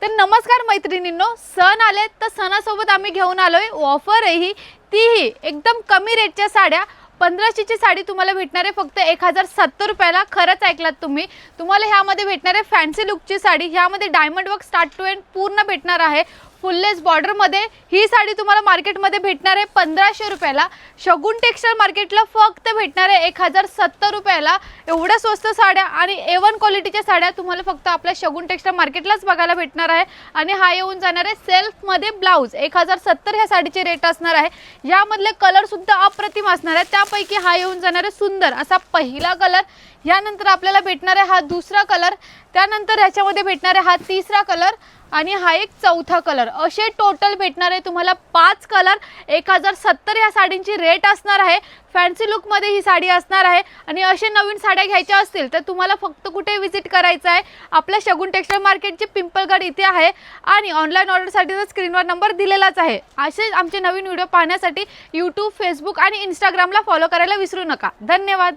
तर नमस्कार मैत्रिणींनो, सण आले तर सणासोबत आम्ही घेऊन आलोय ऑफर आहे तीही एकदम कमी रेटच्या साड्या। 1500 ची साडी तुम्हाला भेटणार आहे फक्त 1070 रुपयाला। खरंच ऐकलात तुम्ही, तुम्हाला ह्यामध्ये भेटणार आहे फॅन्सी लुकची साडी। ह्यामध्ये diamond work start to end पूर्ण भेटणार आहे। फुललेस बॉर्डर मध्ये ही साडी तुम्हाला मार्केट मध्ये भेटणार आहे 1500 रुपयाला। शगुन टेक्सटाइल मार्केटला फक्त भेटणार आहे 1070 रुपयाला। एवढ्या स्वस्त साड्या आणि A1 क्वालिटीच्या साड्या तुम्हाला फक्त आपल्या शगुन टेक्सटाइल मार्केटलाच बघायला भेटणार आहे। आणि हा येऊन जाणार आहे सेल्फ मध्ये ब्लाउज 1070 ह्या साडीचे रेट असणार आहे। यामधले कलर सुद्धा अप्रतिम असणार आहे। त्यापैकी हा येऊन जाणार आहे सुंदर असा पहिला कलर। यानंतर आपल्याला भेटणार आहे हा दुसरा कलर, त्यानंतर ह्याच्यामध्ये भेटणार आहे हा तिसरा कलर आणि हा एक चौथा कलर। असे टोटल भेटणार आहे तुम्हाला 5 कलर। 1070 ह्या साडींची रेट असणार आहे। फॅन्सी लुक मध्ये ही साडी असणार आहे। आणि असे नवीन साड्या घ्यायच्या असतील तर तुम्हाला फक्त कुठे विजिट करायचं आहे, आपल्या शगुन टेक्सटाइल मार्केटची पिंपळगड इथे आहे आणि ऑनलाइन ऑर्डर साठी स्क्रीनवर नंबर दिलेलाच आहे। असे आमचे नवीन व्हिडिओ पाहण्यासाठी YouTube, Facebook आणि Instagram ला फॉलो करायला विसरू नका। धन्यवाद।